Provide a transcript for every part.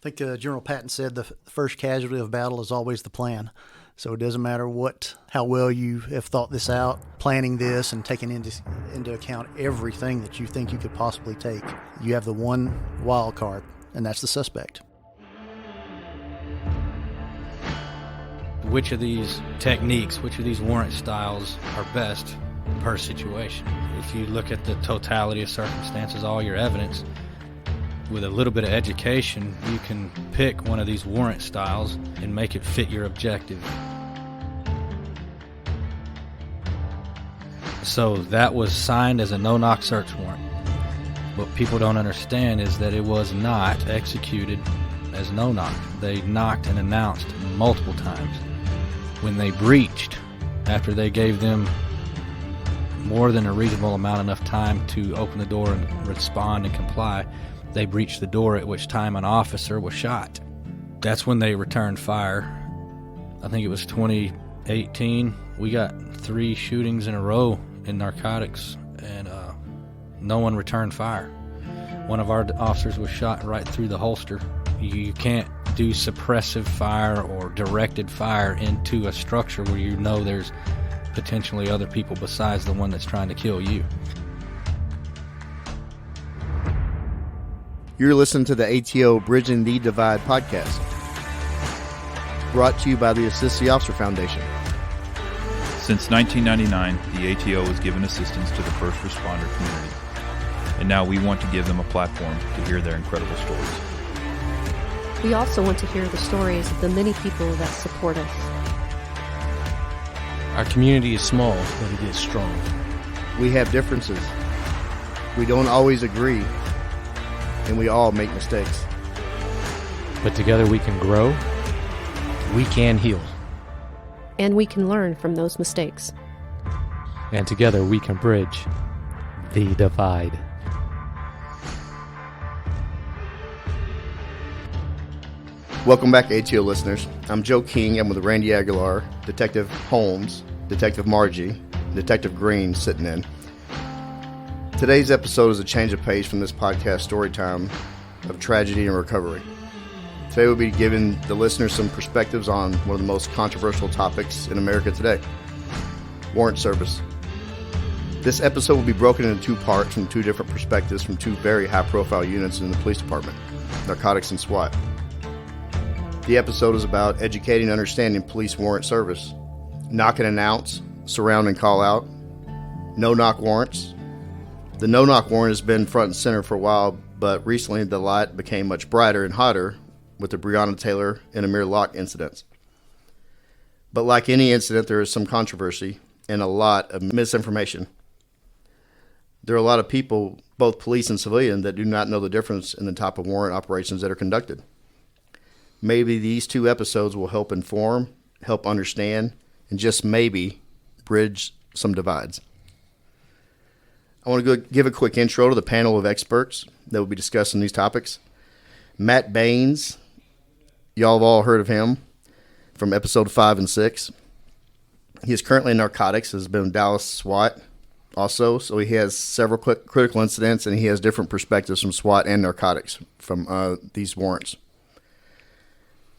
I think General Patton said the first casualty of battle is always the plan. So it doesn't matter how well you have thought this out, planning this and taking into account everything that you think you could possibly take. You have the one wild card, and that's the suspect. Which of these techniques, which of these warrant styles are best per situation? If you look at the totality of circumstances, all your evidence, with a little bit of education, you can pick one of these warrant styles and make it fit your objective. So that was signed as a no-knock search warrant. What people don't understand is that it was not executed as no-knock. They knocked and announced multiple times. When they breached, after they gave them more than a reasonable amount enough time to open the door and respond and comply, they breached the door, at which time an officer was shot. That's when they returned fire. I think it was 2018. We got 3 shootings in a row in narcotics, and no one returned fire. One of our officers was shot right through the holster. You can't do suppressive fire or directed fire into a structure where you know there's potentially other people besides the one that's trying to kill you. You're listening to the ATO Bridging the Divide podcast, brought to you by the Assist the Officer Foundation. Since 1999, the ATO has given assistance to the first responder community, and now we want to give them a platform to hear their incredible stories. We also want to hear the stories of the many people that support us. Our community is small, but it is strong. We have differences. We don't always agree, and we all make mistakes. But together we can grow, we can heal. And we can learn from those mistakes. And together we can bridge the divide. Welcome back, ATO listeners. I'm Joe King. I'm with Randy Aguilar, Detective Holmes, Detective Margie, Detective Green sitting in. Today's episode is a change of pace from this podcast story time of tragedy and recovery. Today we'll be giving the listeners some perspectives on one of the most controversial topics in America today, warrant service. This episode will be broken into 2 parts from 2 different perspectives from 2 very high-profile units in the police department, Narcotics and SWAT. The episode is about educating and understanding police warrant service, knock and announce, surround and call out, no-knock warrants. The no-knock warrant has been front and center for a while, but recently the light became much brighter and hotter with the Breonna Taylor and Amir Locke incidents. But like any incident, there is some controversy and a lot of misinformation. There are a lot of people, both police and civilian, that do not know the difference in the type of warrant operations that are conducted. Maybe these 2 episodes will help inform, help understand, and just maybe bridge some divides. I want to give a quick intro to the panel of experts that will be discussing these topics. Matt Baines, y'all have all heard of him from episode 5 and 6. He is currently in narcotics, has been in Dallas SWAT also, so he has several critical incidents, and he has different perspectives from SWAT and narcotics from these warrants.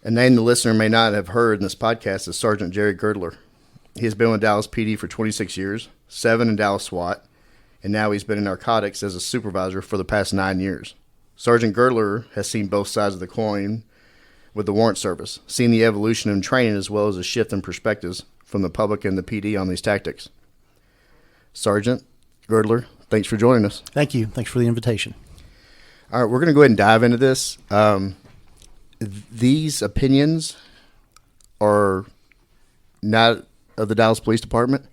A name the listener may not have heard in this podcast is Sgt Jerry Girdler. He has been with Dallas PD for 26 years, 7 in Dallas SWAT, and now he's been in narcotics as a supervisor for the past 9 years. Sgt Girdler has seen both sides of the coin with the warrant service, seen the evolution in training as well as a shift in perspectives from the public and the PD on these tactics. Sergeant Girdler, thanks for joining us. Thank you. Thanks for the invitation. All right, we're going to go ahead and dive into this. These opinions are not of the Dallas Police Department.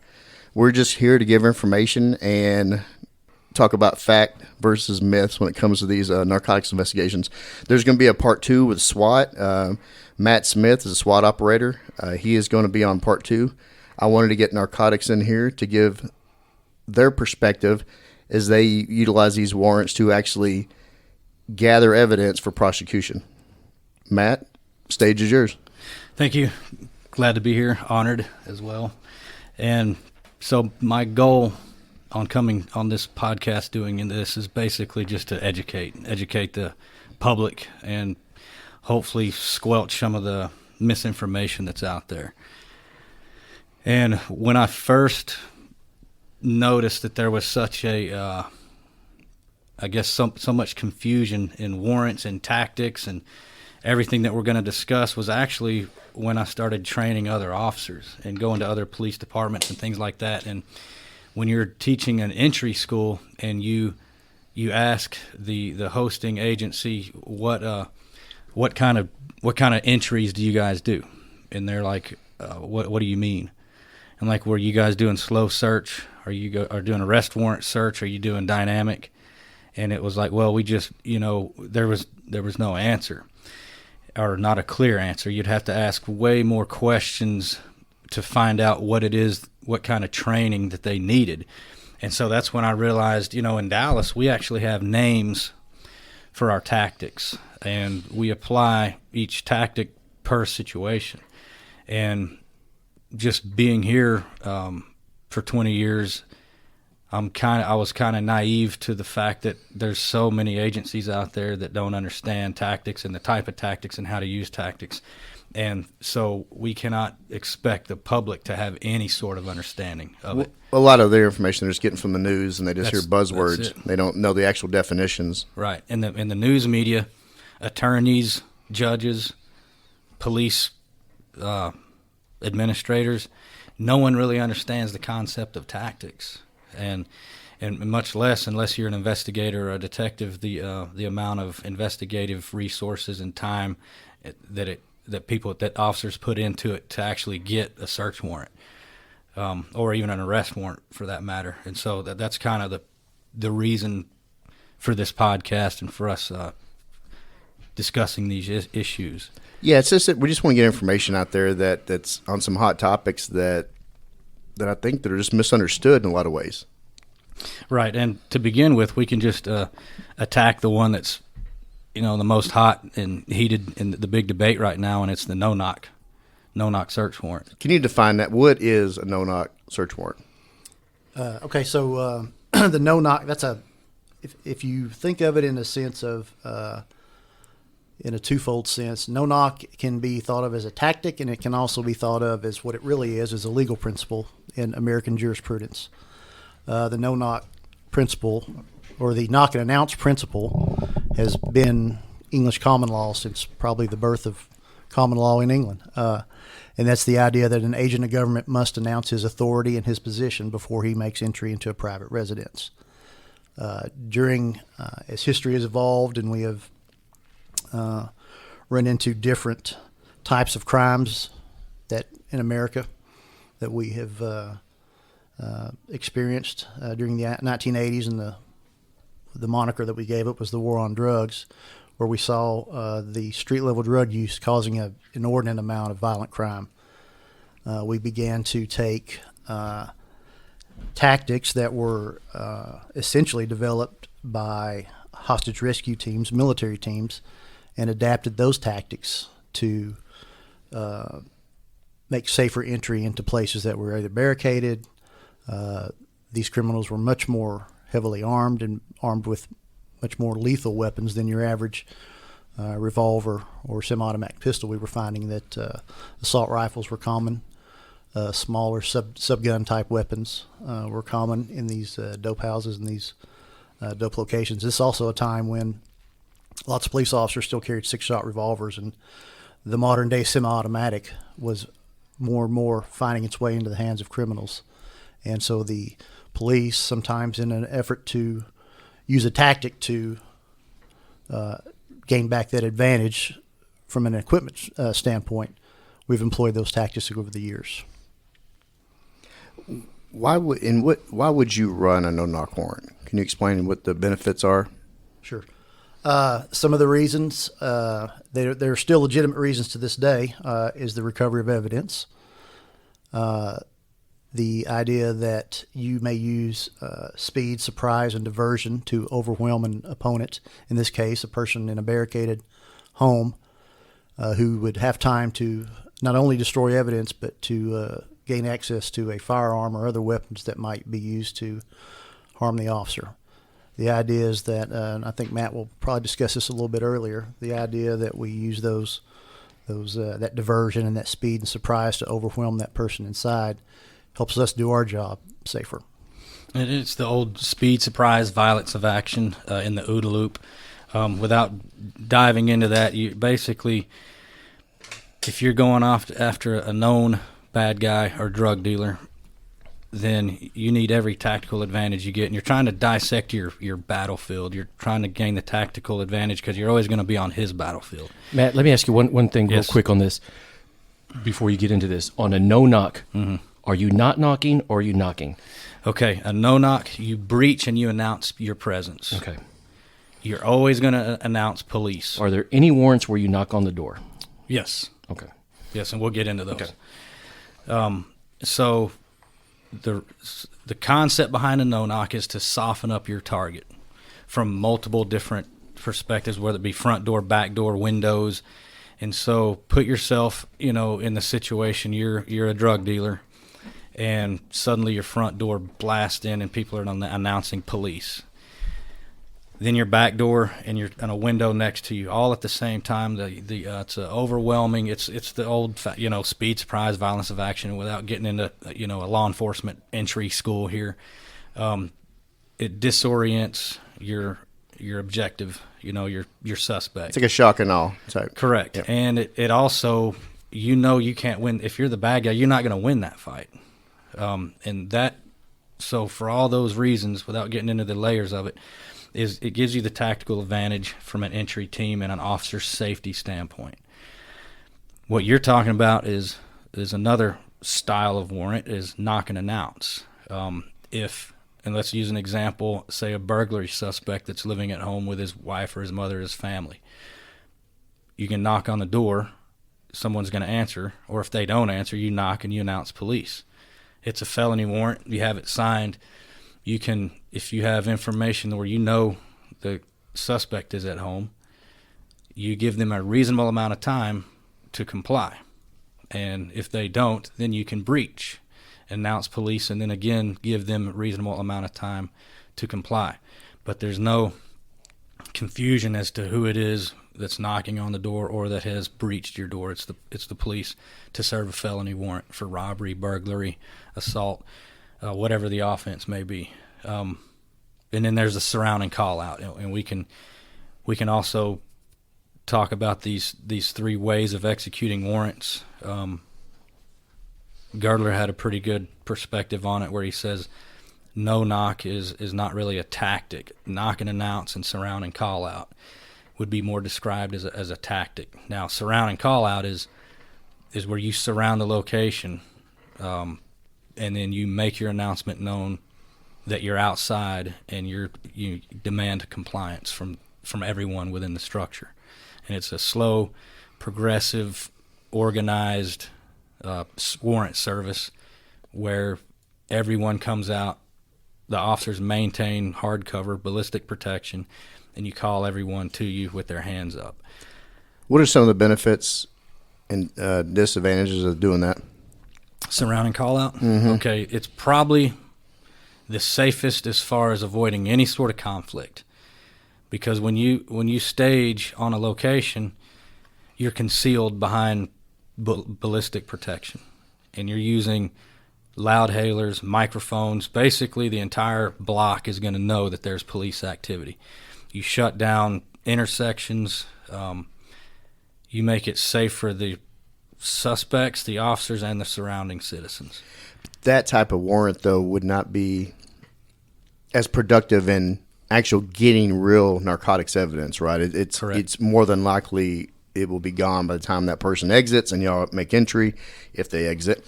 We're just here to give information and talk about fact versus myths when it comes to these narcotics investigations. There's going to be a part 2 with SWAT. Matt Smith is a SWAT operator. He is going to be on part 2. I wanted to get narcotics in here to give their perspective as they utilize these warrants to actually gather evidence for prosecution. Matt, stage is yours. Thank you. Glad to be here. Honored as well. And so my goal on coming on this podcast doing this is basically just to educate the public and hopefully squelch some of the misinformation that's out there. And when I first noticed that there was such a, I guess so much confusion in warrants and tactics and everything that we're going to discuss, was actually when I started training other officers and going to other police departments and things like that. And when you're teaching an entry school and you ask the hosting agency what kind of entries do you guys do, and they're like, what do you mean? I'm like, were you guys doing slow search? Are doing arrest warrant search? Are you doing dynamic? And it was like, well, we just, there was no answer, or not a clear answer. You'd have to ask way more questions to find out what it is, what kind of training that they needed. And so that's when I realized, in Dallas, we actually have names for our tactics, and we apply each tactic per situation. And just being here for 20 years, I was kind of naive to the fact that there's so many agencies out there that don't understand tactics and the type of tactics and how to use tactics. And so we cannot expect the public to have any sort of understanding of it. A lot of their information they're just getting from the news, and they just hear buzzwords. That's it. They don't know the actual definitions. Right. In the news media, attorneys, judges, police administrators, no one really understands the concept of tactics, and much less, unless you're an investigator or a detective, the amount of investigative resources and time that officers put into it to actually get a search warrant, or even an arrest warrant for that matter. And so that's kind of the reason for this podcast and for us discussing these issues. Yeah, it's just that we just want to get information out there that's on some hot topics that I think that are just misunderstood in a lot of ways. Right, and to begin with, we can just attack the one that's the most hot and heated in the big debate right now, and it's the no-knock search warrant. Can you define that? What is a no-knock search warrant? Okay, so the no-knock, if you think of it in a sense of in a twofold sense, no-knock can be thought of as a tactic, and it can also be thought of as what it really is a legal principle in American jurisprudence. The no-knock principle, or the knock and announce principle, has been English common law since probably the birth of common law in England. And that's the idea that an agent of government must announce his authority and his position before he makes entry into a private residence. As history has evolved and we have run into different types of crimes that in America that we have experienced during the 1980s, and the moniker that we gave it was the war on drugs, where we saw the street-level drug use causing an inordinate amount of violent crime. We began to take tactics that were essentially developed by hostage rescue teams, military teams, and adapted those tactics to make safer entry into places that were either barricaded. These criminals were much more heavily armed and armed with much more lethal weapons than your average revolver or semi-automatic pistol. We were finding that assault rifles were common. Smaller subgun type weapons were common in these dope houses and these dope locations. This is also a time when lots of police officers still carried 6-shot revolvers, and the modern day semi-automatic was more and more finding its way into the hands of criminals. And so the police, sometimes in an effort to use a tactic to gain back that advantage from an equipment standpoint, we've employed those tactics over the years. Why would you run a no-knock warrant? Can you explain what the benefits are? Sure. Some of the reasons, there are still legitimate reasons to this day, is the recovery of evidence. The idea that you may use speed, surprise, and diversion to overwhelm an opponent, in this case, a person in a barricaded home who would have time to not only destroy evidence, but to gain access to a firearm or other weapons that might be used to harm the officer. The idea is that, and I think Matt will probably discuss this a little bit earlier, the idea that we use that diversion and that speed and surprise to overwhelm that person inside helps us do our job safer. And it's the old speed, surprise, violence of action in the OODA loop. Without diving into that, you basically, if you're going off after a known bad guy or drug dealer, then you need every tactical advantage you get. And you're trying to dissect your battlefield. You're trying to gain the tactical advantage because you're always going to be on his battlefield. Matt, let me ask you one thing real Yes. quick on this before you get into this. On a no-knock, are you not knocking or are you knocking? Okay, a no-knock, you breach and you announce your presence. Okay. You're always going to announce police. Are there any warrants where you knock on the door? Yes. Okay. Yes, and we'll get into those. Okay. So the concept behind a no-knock is to soften up your target from multiple different perspectives, whether it be front door, back door, windows. And so put yourself, in the situation, you're a drug dealer, and suddenly your front door blasts in and people are announcing police. Then your back door and your and a window next to you, all at the same time. It's overwhelming. It's the old speed, surprise, violence of action. Without getting into a law enforcement entry school here, it disorients your objective. Your suspect. It's like a shock and awe type. Correct. Yep. And it also, you can't win. If you're the bad guy, you're not going to win that fight. So for all those reasons, without getting into the layers of it, it gives you the tactical advantage from an entry team and an officer's safety standpoint. What you're talking about is another style of warrant, is knock and announce. And let's use an example, say a burglary suspect that's living at home with his wife or his mother or his family. You can knock on the door, someone's going to answer, or if they don't answer, you knock and you announce police. It's a felony warrant. You have it signed. You can, if you have information where the suspect is at home, you give them a reasonable amount of time to comply. And if they don't, then you can breach, announce police, and then again give them a reasonable amount of time to comply. But there's no confusion as to who it is that's knocking on the door or that has breached your door. It's the police to serve a felony warrant for robbery, burglary, assault, whatever the offense may be. And then there's the surrounding call out, and we can also talk about these three ways of executing warrants. Girdler had a pretty good perspective on it, where he says no knock is not really a tactic. Knock and announce and surrounding call out would be more described as a tactic. Now, surrounding call out is where you surround the location, and then you make your announcement known that you're outside, and you demand compliance from everyone within the structure. And it's a slow, progressive, organized warrant service where everyone comes out, the officers maintain hard cover, ballistic protection, and you call everyone to you with their hands up. What are some of the benefits and disadvantages of doing that? Surrounding call out? Mm-hmm. Okay, it's probably the safest as far as avoiding any sort of conflict, because when you stage on a location, you're concealed behind ballistic protection, and you're using loud hailers, microphones. Basically, the entire block is going to know that there's police activity. You shut down intersections. You make it safe for the suspects, the officers, and the surrounding citizens. That type of warrant, though, would not be as productive in actual getting real narcotics evidence, right? It's Correct. It's more than likely it will be gone by the time that person exits and y'all make entry, if they exit.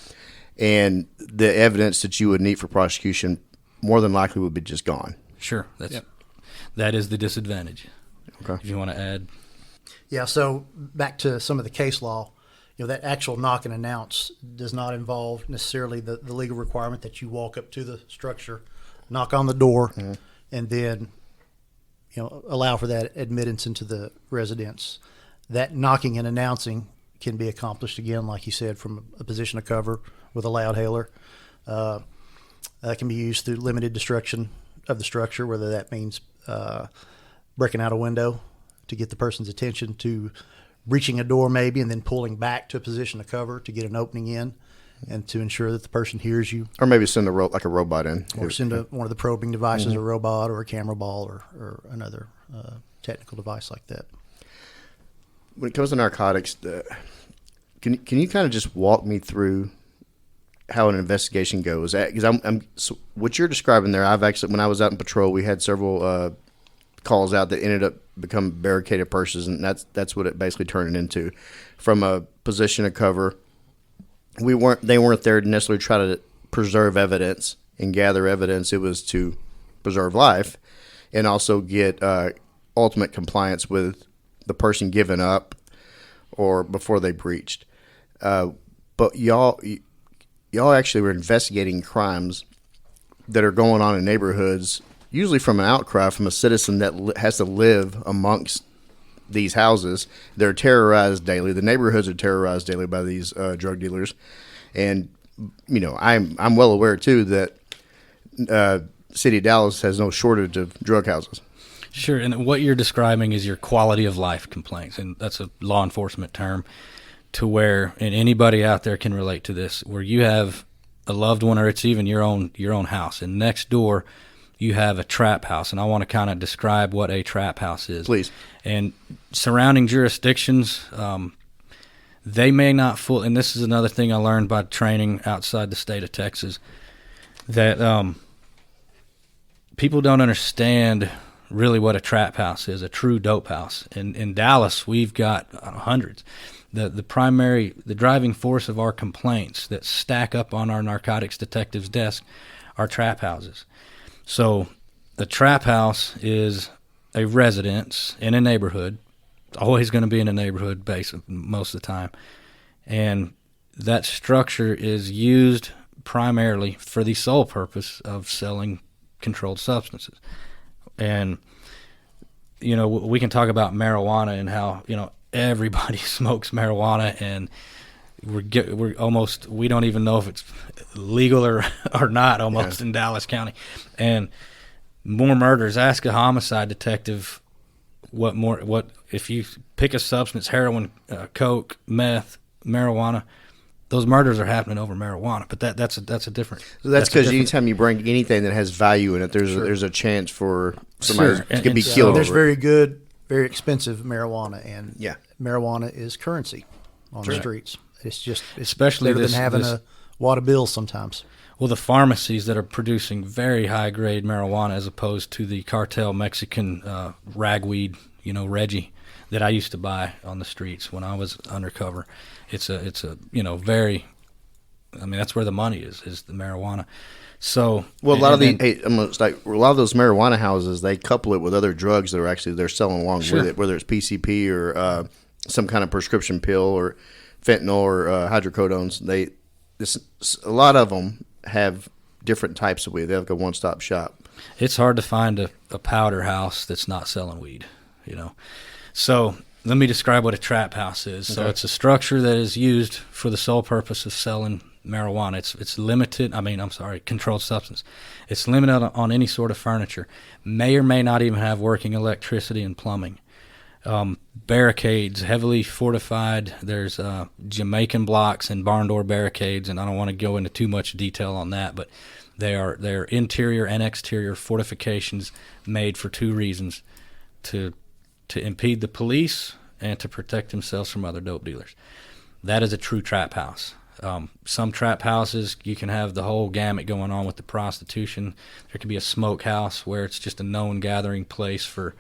And the evidence that you would need for prosecution more than likely would be just gone. Sure, that is the disadvantage. Okay. If you want to add. Yeah, so back to some of the case law, that actual knock and announce does not involve necessarily the legal requirement that you walk up to the structure, knock on the door, mm-hmm. and then allow for that admittance into the residence. That knocking and announcing can be accomplished, again, like you said, from a position of cover with a loud hailer. That can be used through limited destruction of the structure, whether that means breaking out a window to get the person's attention, to breaching a door maybe and then pulling back to a position of cover to get an opening in and to ensure that the person hears you. Or maybe send like a robot in. Or send one of the probing devices, a robot or a camera ball or another technical device like that. When it comes to narcotics, can you kind of just walk me through how an investigation goes? Because so what you're describing there, I've actually, when I was out in patrol, we had several calls out that ended up becoming barricaded purses, and that's what it basically turned into. From a position of cover, they weren't there to necessarily try to preserve evidence and gather evidence. It was to preserve life and also get ultimate compliance with the person giving up or before they breached. But y'all actually were investigating crimes that are going on in neighborhoods, usually from an outcry from a citizen that has to live amongst these houses. They're terrorized daily. The neighborhoods are terrorized daily by these drug dealers. And, I'm well aware, too, that city of Dallas has no shortage of drug houses. Sure, and what you're describing is your quality of life complaints, and that's a law enforcement term, to where, and anybody out there can relate to this, where you have a loved one or it's even your own house, and next door you have a trap house, and I want to kind of describe what a trap house is. Please. And surrounding jurisdictions, they may not and this is another thing I learned by training outside the state of Texas, that people don't understand really what a trap house is, a true dope house. In Dallas, we've got hundreds. The driving force of our complaints that stack up on our narcotics detective's desk are trap houses. So the trap house is a residence in a neighborhood. It's always going to be in a neighborhood base most of the time. And that structure is used primarily for the sole purpose of selling controlled substances. And, we can talk about marijuana and how, everybody smokes marijuana, and we don't even know if it's legal or not almost in Dallas County. And more murders. Ask a homicide detective what if you pick a substance, heroin, coke, meth, marijuana, those murders are happening over marijuana. But that's a different. So that's because anytime you bring anything that has value in it, there's a chance for somebody to be killed. There's over very good, very expensive marijuana, and yeah, marijuana is currency on the streets. It's especially better than having a wad of bills sometimes. Well, the pharmacies that are producing very high-grade marijuana as opposed to the cartel Mexican ragweed, Reggie, that I used to buy on the streets when I was undercover. It's a very, that's where the money is the marijuana. So a lot of those marijuana houses, they couple it with other drugs that are they're selling along with it, whether it's PCP or some kind of prescription pill or fentanyl or hydrocodones. A lot of them have different types of weed. They have like a one-stop shop. It's hard to find a powder house that's not selling weed, So let me describe what a trap house is. Okay. So it's a structure that is used for the sole purpose of selling marijuana. It's limited. Controlled substance. It's limited on any sort of furniture. May or may not even have working electricity and plumbing. Barricades, heavily fortified. There's Jamaican blocks and barn door barricades, and I don't want to go into too much detail on that, but they're interior and exterior fortifications made for two reasons: to impede the police and to protect themselves from other dope dealers. That is a true trap house. Some trap houses, you can have the whole gamut going on with the prostitution. There could be a smoke house where it's just a known gathering place for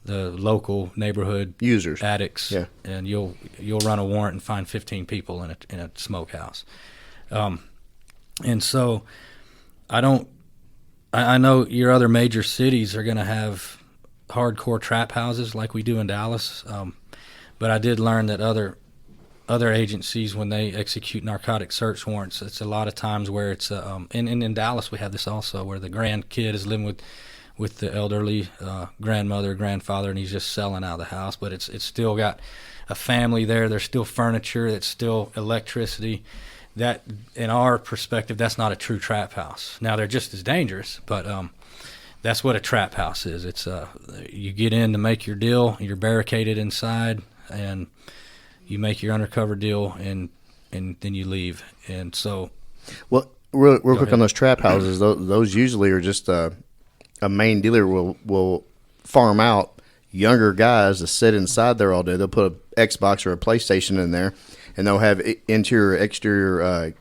the local neighborhood users, addicts, and you'll run a warrant and find 15 people in a smoke house. And so I know your other major cities are going to have hardcore trap houses like we do in Dallas, but I did learn that other agencies, when they execute narcotic search warrants, it's a lot of times where it's and in Dallas we have this also, where the grandkid is living with the elderly grandmother, grandfather, and he's just selling out of the house, but it's still got a family there. There's still furniture. It's still electricity. That, in our perspective, that's not a true trap house. Now, they're just as dangerous, but That's what a trap house is. It's you get in to make your deal, you're barricaded inside, and you make your undercover deal, and then you leave. And so, Well, real quick ahead. on those trap houses, those usually are just a main dealer will farm out younger guys to sit inside there all day. They'll put an Xbox or a PlayStation in there, and they'll have interior, exterior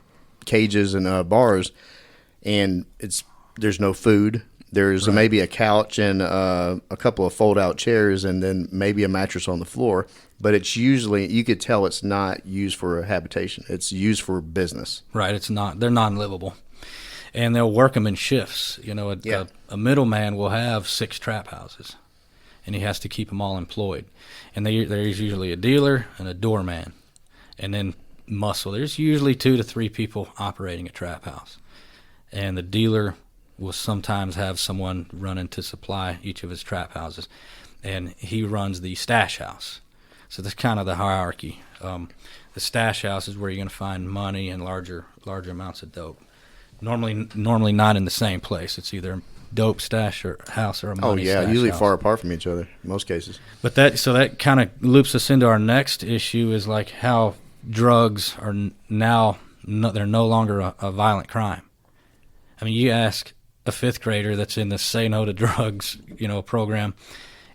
cages and bars, and there's no food. There's maybe a couch and a couple of fold-out chairs, and then maybe a mattress on the floor. But it's usually, you could tell it's not used for a habitation. It's used for business. right, it's not. They're non-livable, and they'll work them in shifts. You know, a middleman will have 6 trap houses, and he has to keep them all employed. And there's usually a dealer and a doorman, and then muscle. There's usually 2 to 3 people operating a trap house, and the dealer will sometimes have someone running to supply each of his trap houses, and he runs the stash house. So that's kind of the hierarchy. The stash house is where you're going to find money and larger amounts of dope. Normally not in the same place. It's either a dope stash or house or a money stash usually house. far apart from each other in most cases. But that kind of loops us into our next issue, is like how drugs are they're no longer a violent crime. I mean, you ask a 5th grader that's in the Say No to Drugs, program,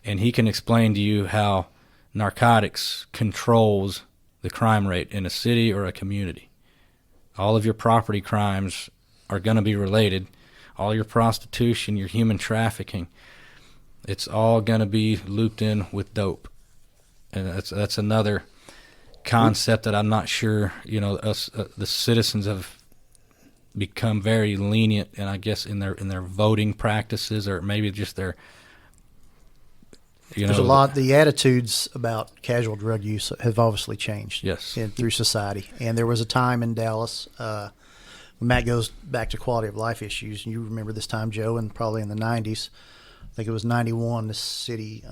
and he can explain to you how narcotics controls the crime rate in a city or a community. All of your property crimes are going to be related. All your prostitution, your human trafficking, it's all going to be looped in with dope. And that's another concept that I'm not sure, us the citizens have become very lenient, and I guess in their voting practices, or maybe just their There's a lot. The attitudes about casual drug use have obviously changed. Yes. Through society. And there was a time in Dallas, when Matt goes back to quality of life issues, and you remember this time, Joe, and probably in the 90s, I think it was 91, the city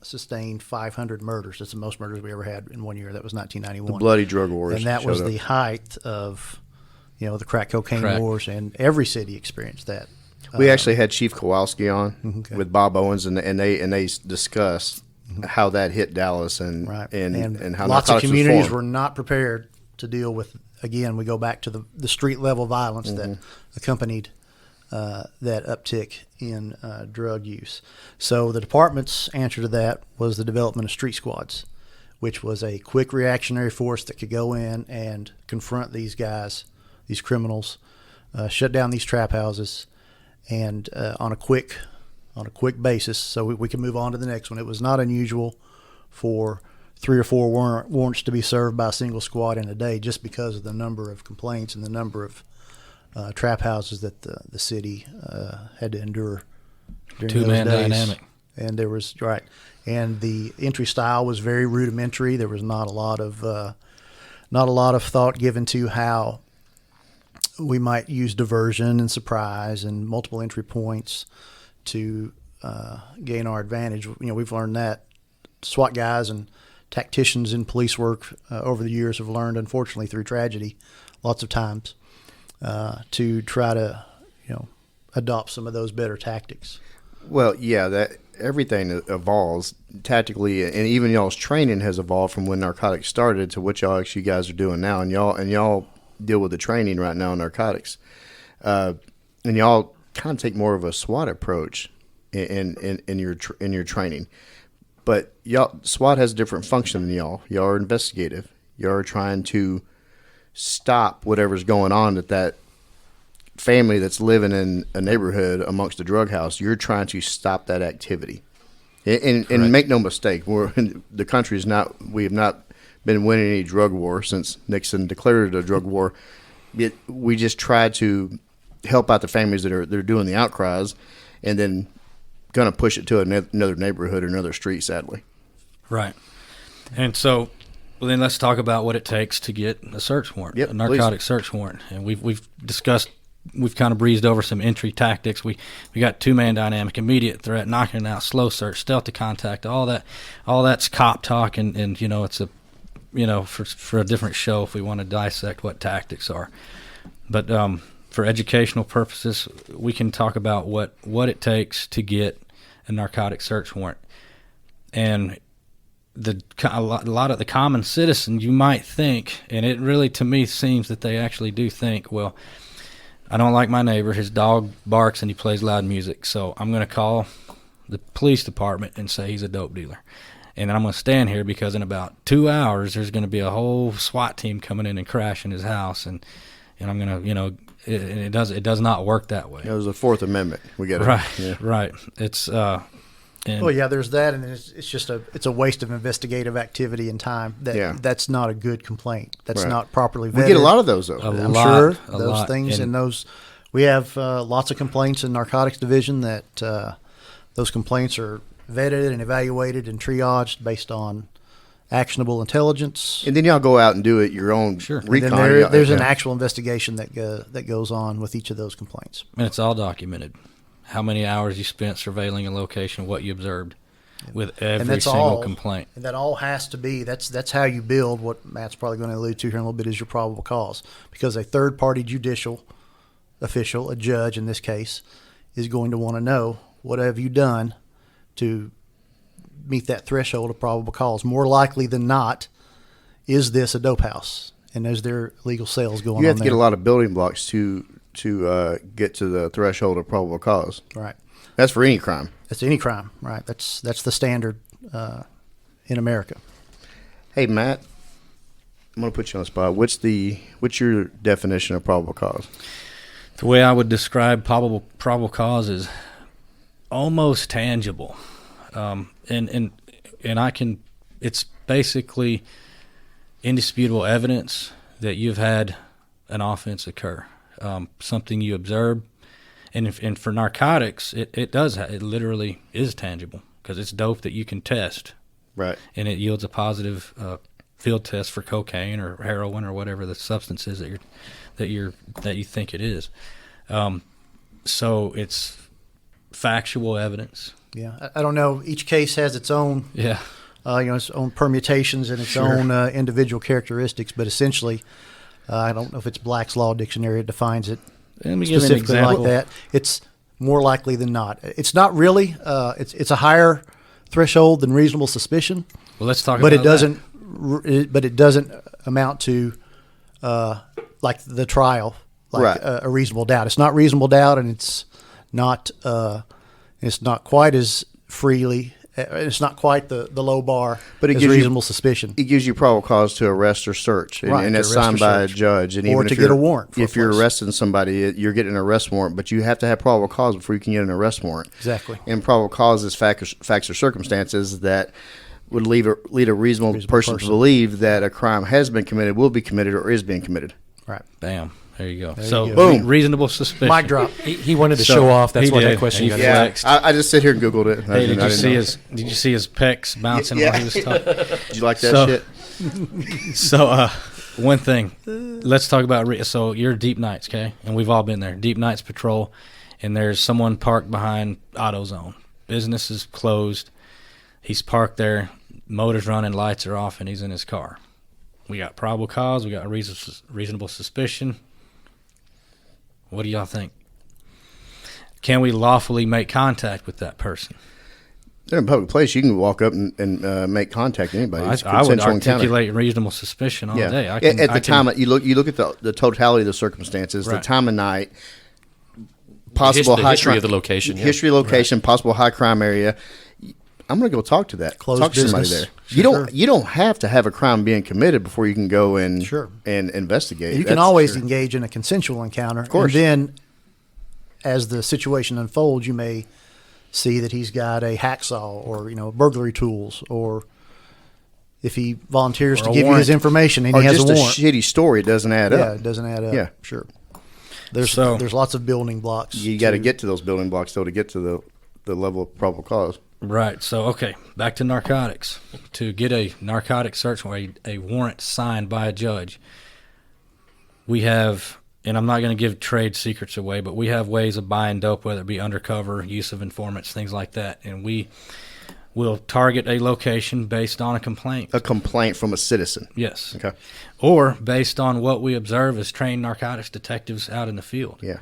sustained 500 murders. That's the most murders we ever had in one year. That was 1991. The bloody drug wars. And that was the height of, the crack cocaine wars, and every city experienced that. We actually had Chief Kowalski on with Bob Owens, and they discussed how that hit Dallas and how lots of narcotics was communities formed. were not prepared to deal with. Again, we go back to the street level violence that accompanied that uptick in drug use. So the department's answer to that was the development of street squads, which was a quick reactionary force that could go in and confront these guys, these criminals, shut down these trap houses, and on a quick basis, so we can move on to the next one. It was not unusual for 3 or 4 warrants to be served by a single squad in a day, just because of the number of complaints and the number of trap houses that the city had to endure during those Two-man days. dynamic. And there was and the entry style was very rudimentary. There was not a lot of thought given to how we might use diversion and surprise and multiple entry points to gain our advantage. We've learned that. SWAT guys and tacticians in police work over the years have learned, unfortunately through tragedy, lots of times, to try to adopt some of those better tactics. Well, yeah, that everything evolves tactically, and even y'all's training has evolved from when narcotics started to what you guys are doing now, and y'all deal with the training right now in narcotics, and y'all kind of take more of a SWAT approach in your training. But SWAT has a different function than y'all. Y'all are investigative. Y'all are trying to stop whatever's going on at that family that's living in a neighborhood amongst a drug house. You're trying to stop that activity. And make no mistake, the country is not. We have not been winning any drug war since Nixon declared it a drug war. We just try to help out the families that are doing the outcries, and then going to push it to another neighborhood or another street, sadly. Right. And so, well, then let's talk about what it takes to get a search warrant, Yep, a narcotic search warrant. And we've discussed, we've kind of breezed over some entry tactics. We got 2-man dynamic, immediate threat, knocking it out, slow search, stealth to contact, all that's cop talk, and it's a for a different show if we want to dissect what tactics are. But for educational purposes, we can talk about what it takes to get a narcotic search warrant. And a lot of the common citizen, you might think, and it really to me seems that they actually do think, well, I don't like my neighbor, his dog barks and he plays loud music, so I'm going to call the police department and say he's a dope dealer. And then I'm going to stand here because in about 2 hours there's going to be a whole SWAT team coming in and crashing his house, and I'm going to, it does not work that way. It was the Fourth Amendment. We get it. Right, Yeah. right. It's Well, yeah, there's that, and it's just a waste of investigative activity and time. That's not a good complaint. That's Right. not properly vetted. We get a lot of those, though. I'm lot, sure a those lot. things and those. We have lots of complaints in narcotics division that those complaints are vetted and evaluated and triaged based on actionable intelligence. And then y'all go out and do it your own Sure. And recon. then there's an Yeah. actual investigation that goes on with each of those complaints. And it's all documented. How many hours you spent surveilling a location, what you observed with every that's single all. complaint. And that all has to be, that's how you build what Matt's probably going to allude to here in a little bit is your probable cause. Because a third-party judicial official, a judge in this case, is going to want to know, what have you done to meet that threshold of probable cause? More likely than not, is this a dope house? And is there illegal sales going on You have to there? get a lot of building blocks to get to the threshold of probable cause. Right. That's for any crime. That's any crime, right? That's the standard in America. Hey, Matt, I'm going to put you on the spot. What's your definition of probable cause? The way I would describe probable cause is almost tangible, and I can. It's basically indisputable evidence that you've had an offense occur, something you observed, and for narcotics, it literally is tangible because it's dope that you can test, Right. and it yields a positive field test for cocaine or heroin or whatever the substance is that you think it is. So it's factual evidence. Yeah, I don't know. Each case has its own, Yeah. its own permutations and its own individual characteristics. But essentially, I don't know if it's Black's Law Dictionary that defines it Let me give an specifically example. like that. It's more likely than not. It's not really. It's a higher threshold than reasonable suspicion. Well, let's talk But about it doesn't. But it doesn't amount to like the trial, like Right. a reasonable doubt. It's not reasonable doubt, and it's not quite as freely. It's not quite the low bar, But it as gives you- reasonable suspicion. It gives you probable cause to arrest or search, and, Right, and to that's arrest signed or by a search. judge. And Or even to if get you're, a warrant for a if you're place. arresting somebody, you're getting an arrest warrant, but you have to have probable cause before you can get an arrest warrant. Exactly. And probable cause is facts or circumstances that would lead a reasonable person to believe that a crime has been committed, will be committed, or is being committed. Right. Bam. There you go. There So you go. Boom. reasonable suspicion. Mic drop. He wanted to So, show off. That's he why did. that question He got flexed. flexed. I just sit here and Googled it. Hey, did I you didn't know. did you see his pecs bouncing Yeah. while he was talking? Did you like that So- shit? So, one thing, let's talk about. So you're deep nights, okay? And we've all been there. Deep nights patrol, and there's someone parked behind AutoZone. Business is closed. He's parked there. Motor's running, lights are off, and he's in his car. We got probable cause. We got reasonable suspicion. What do y'all think? Can we lawfully make contact with that person? They're in a public place. You can walk up and make contact with anybody. It's I would consensual encounter. articulate reasonable suspicion all day. At the time, you look at the totality of the circumstances, the Right. time of night, possible the high history crime, of the location, yeah. history, location, possible high crime area. I'm going to go talk to that. Closed talk to somebody business. there. You don't have to have a crime being committed before you can go and Sure. and investigate. You can That's- always engage in a consensual encounter. Of course. And then, as the situation unfolds, you may see that he's got a hacksaw or burglary tools, or if he volunteers Or to a give you his warrant. information and or he has just a a warrant. shitty story doesn't add Yeah, up. it doesn't add up. Yeah. Sure. There's So- lots of building blocks. You got to get to those building blocks though to get to the level of probable cause. Right. So, okay, back to narcotics. To get a narcotic search warrant, a warrant signed by a judge, we have, and I'm not going to give trade secrets away, but we have ways of buying dope, whether it be undercover, use of informants, things like that. And we will target a location based on a complaint. A complaint from a citizen. Yes. Okay. Or based on what we observe as trained narcotics detectives out in the field. Yeah.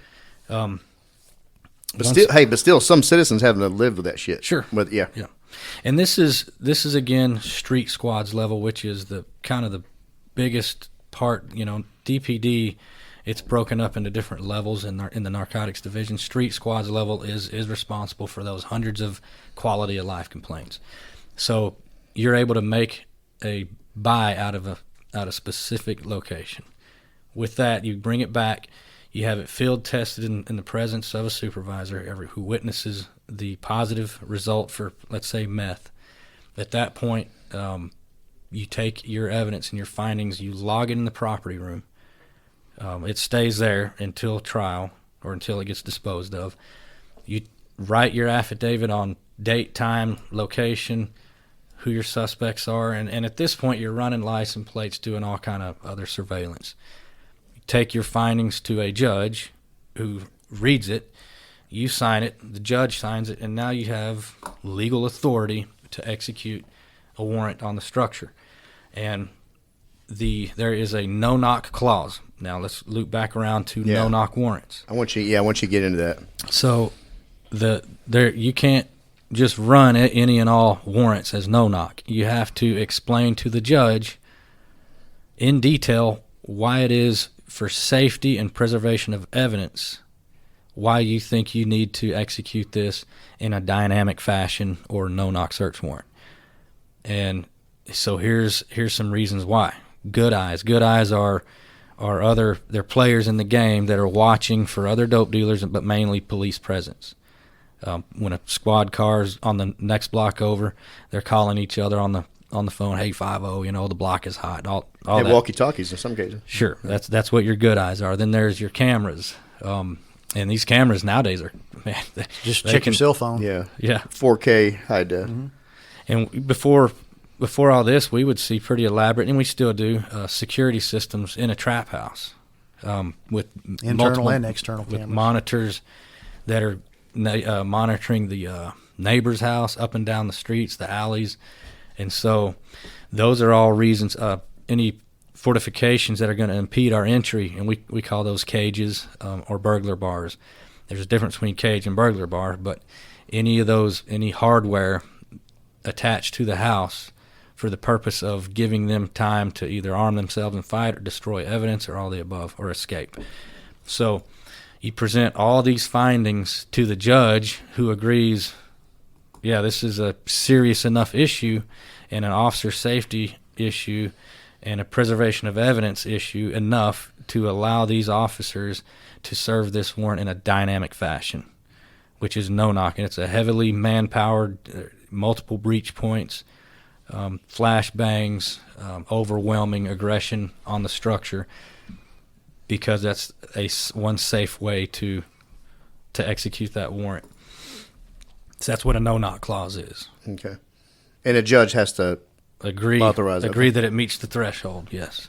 But still, some citizens having to live with that shit. Sure. But yeah. Yeah. And this is again street squads level, which is the kind of the biggest part. DPD, it's broken up into different levels in the narcotics division. Street squads level is responsible for those hundreds of quality of life complaints. So you're able to make a buy out of a specific location. With that, you bring it back. You have it field tested in the presence of a supervisor who witnesses the positive result for, let's say, meth. At that point, you take your evidence and your findings, you log it in the property room. It stays there until trial or until it gets disposed of. You write your affidavit on date, time, location, who your suspects are, and at this point you're running license plates, doing all kind of other surveillance. Take your findings to a judge who reads it, you sign it, the judge signs it, and now you have legal authority to execute a warrant on the structure. And there is a no-knock clause. Now let's loop back around to no-knock warrants. I want you to get into that. So you can't just run any and all warrants as no-knock. You have to explain to the judge in detail why it is, for safety and preservation of evidence, why you think you need to execute this in a dynamic fashion or no-knock search warrant. And so here's some reasons why. Good eyes are they're players in the game that are watching for other dope dealers, but mainly police presence. When a squad car's on the next block over, they're calling each other on the phone, hey 5-0, the block is hot. All that. Walkie-talkies in some cases. Sure, that's what your good eyes are. Then there's your cameras, and these cameras nowadays are, man, just check your cell phone. Yeah, 4K high def. Mm-hmm. And before all this, we would see pretty elaborate, and we still do, security systems in a trap house with internal and external with cameras, monitors that are monitoring the neighbor's house up and down the streets, the alleys. And so those are all reasons, any fortifications that are going to impede our entry, and we call those cages or burglar bars. There's a difference between cage and burglar bar, but any hardware attached to the house for the purpose of giving them time to either arm themselves and fight or destroy evidence or all the above or escape. So you present all these findings to the judge, who agrees, yeah, this is a serious enough issue and an officer safety issue and a preservation of evidence issue enough to allow these officers to serve this warrant in a dynamic fashion, which is no-knock. And it's a heavily man-powered, multiple breach points, flash bangs, overwhelming aggression on the structure, because that's one safe way to execute that warrant. So that's what a no-knock clause is. Okay. And a judge has to agree that it meets the threshold, yes.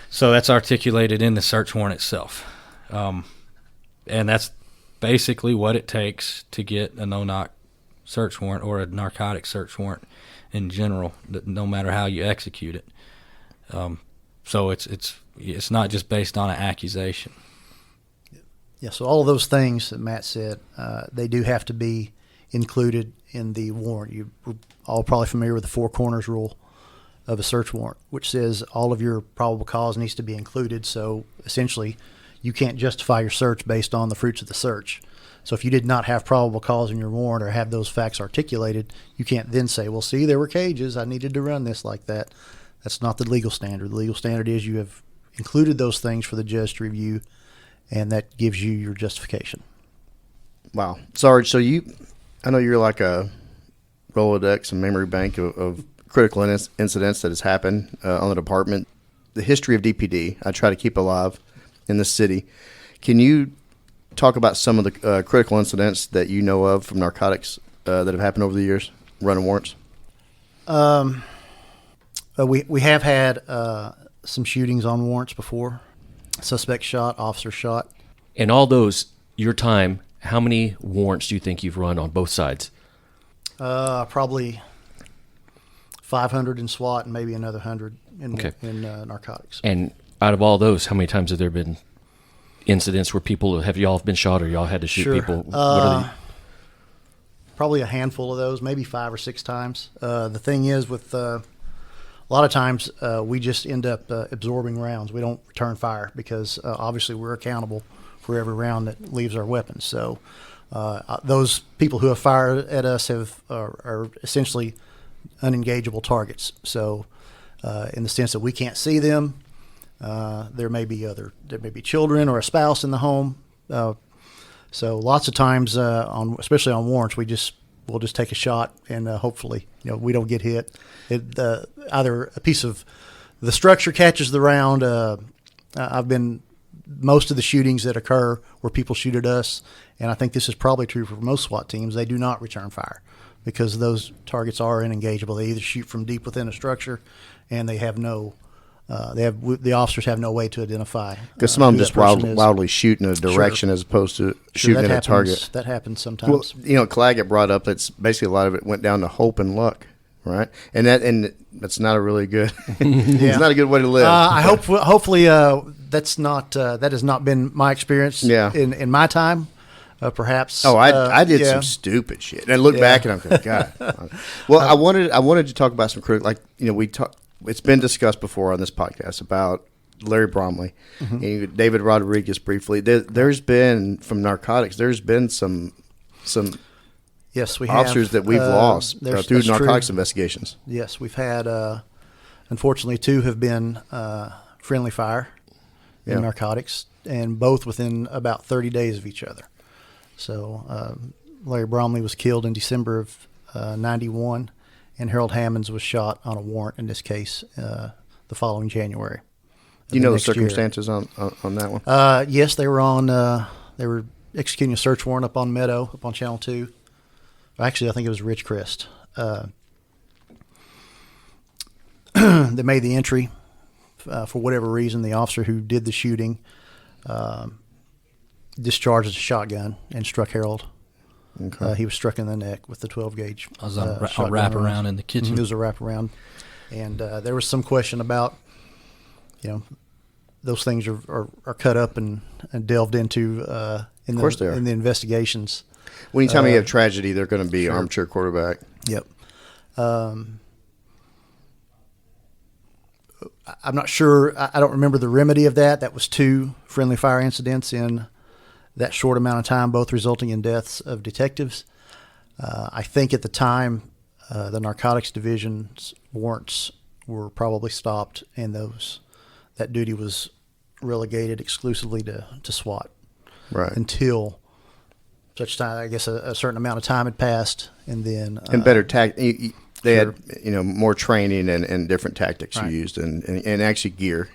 So that's articulated in the search warrant itself. And that's basically what it takes to get a no-knock search warrant or a narcotic search warrant in general, no matter how you execute it. So it's not just based on an accusation. Yeah, so all of those things that Matt said, they do have to be included in the warrant. You're all probably familiar with the four corners rule of a search warrant, which says all of your probable cause needs to be included. So essentially, you can't justify your search based on the fruits of the search. So if you did not have probable cause in your warrant or have those facts articulated, you can't then say, well, see, there were cages, I needed to run this like that. That's not the legal standard. The legal standard is you have included those things for the judge to review, and that gives you your justification. Wow. Sarge, so I know you're like a Rolodex and memory bank of critical incidents that has happened on the department. The history of DPD, I try to keep alive in the city. Can you talk about some of the critical incidents that you know of from narcotics that have happened over the years, running warrants? We have had some shootings on warrants before. Suspect shot, officer shot. And all those, your time, how many warrants do you think you've run on both sides? Probably 500 in SWAT and maybe another 100 in, Okay. in narcotics. And out of all those, how many times have there been incidents where people have y'all been shot or y'all had to shoot Sure. people? What are the, Probably a handful of those, maybe 5 or 6 times. The thing is, with a lot of times we just end up absorbing rounds. We don't return fire because obviously we're accountable for every round that leaves our weapons. So those people who have fired at us are essentially unengageable targets. So in the sense that we can't see them, there may be children or a spouse in the home. So lots of times, especially on warrants, we'll just take a shot and hopefully we don't get hit. Either a piece of the structure catches the round. I've been most of the shootings that occur where people shoot at us, and I think this is probably true for most SWAT teams. They do not return fire because those targets are unengageable. They either shoot from deep within a structure, and they have no. The officers have no way to identify. Because some of them who just that person is. wildly shoot in a direction as opposed to shooting that at a happens, target. That happens sometimes. Well, Claggett brought up it's basically a lot of it went down to hope and luck, right? And that's not a really good. It's not a good way to live. I hope. Hopefully, that's not. That has not been my experience. Yeah. In my time, perhaps. Oh, I did yeah. some stupid shit. And I look back and I'm going, God. Well, I wanted to talk about some critical, we talk. It's been discussed before on this podcast about Larry Bromley and David Rodriguez briefly. There's been from narcotics. There's been some Yes, we officers have. that we've lost through that's narcotics true. investigations. Yes, we've had. Unfortunately, 2 have been friendly fire in narcotics, and both within about 30 days of each other. So Larry Bromley was killed in December of '91. And Harold Hammonds was shot on a warrant in this case the following January. Do you know the next year. circumstances on that one? Yes, they were on. They were executing a search warrant up on Meadow, up on Channel 2. Actually, I think it was Ridgecrest. They made the entry for whatever reason. The officer who did the shooting discharged a shotgun and struck Harold. Okay. He was struck in the neck with the 12 gauge. I was on a wraparound in the kitchen. It was a wraparound, and there was some question about, those things are cut up and delved into in the investigations. When you tell me you have tragedy, they're going to be armchair quarterback. Yep. I'm not sure. I don't remember the remedy of that. That was 2 friendly fire incidents in that short amount of time, both resulting in deaths of detectives. I think at the time, the narcotics division's warrants were probably stopped, and that duty was relegated exclusively to SWAT. Right. Until such time, I guess a certain amount of time had passed, and then and better they had more training and different tactics Right. used and actually gear.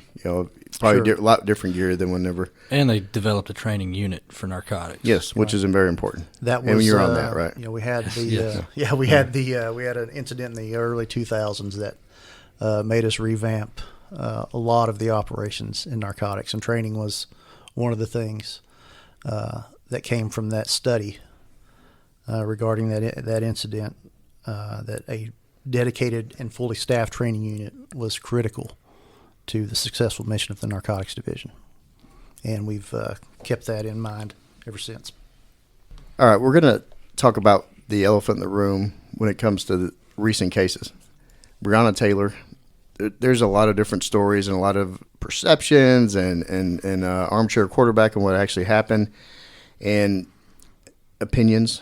Probably a lot different gear than whenever. And they developed a training unit for narcotics. Yes, which is very important. That was, and you're on that, right? We had the Yes. we had an incident in the early 2000s that made us revamp a lot of the operations in narcotics, and training was one of the things that came from that study regarding that incident. That a dedicated and fully staffed training unit was critical to the successful mission of the narcotics division, and we've kept that in mind ever since. All right, we're going to talk about the elephant in the room when it comes to the recent cases. Breonna Taylor, there's a lot of different stories and a lot of perceptions and armchair quarterback and what actually happened and opinions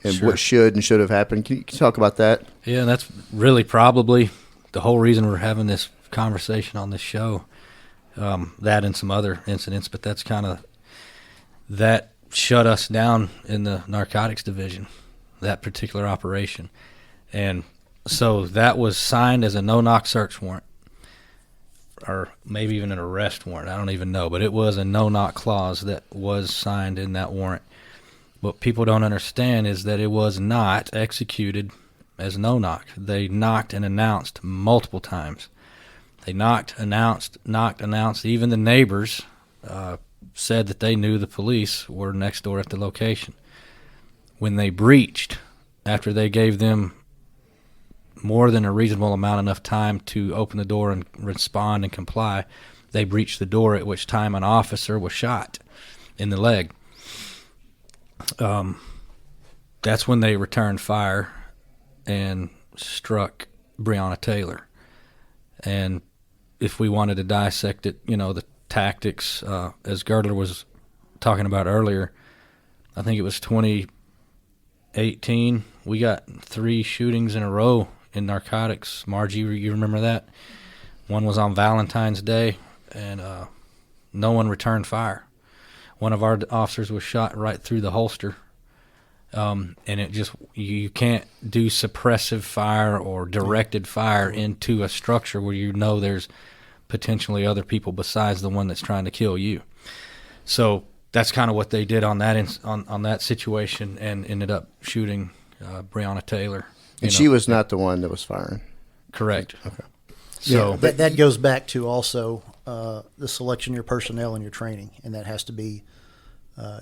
and what should and should have happened. Can you talk about that? Yeah, and that's really probably the whole reason we're having this conversation on this show. That and some other incidents, but that's kind of that shut us down in the narcotics division, that particular operation. And so that was signed as a no-knock search warrant, or maybe even an arrest warrant. I don't even know, but it was a no-knock clause that was signed in that warrant. What people don't understand is that it was not executed as no-knock. They knocked and announced multiple times. They knocked, announced. Even the neighbors said that they knew the police were next door at the location. When they breached, after they gave them more than a reasonable amount enough time to open the door and respond and comply, they breached the door, at which time an officer was shot in the leg. That's when they returned fire and struck Breonna Taylor. And if we wanted to dissect it, the tactics, as Girdler was talking about earlier, I think it was 2018, we got 3 shootings in a row in narcotics. Margie, you remember that? One was on Valentine's Day, and no one returned fire. One of our officers was shot right through the holster. And it just, you can't do suppressive fire or directed fire into a structure where there's potentially other people besides the one that's trying to kill you. So that's kind of what they did on that on that situation, and ended up shooting Breonna Taylor. And she was not the one that was firing. Correct. Okay. So that goes back to also the selection of your personnel and your training, and that has to be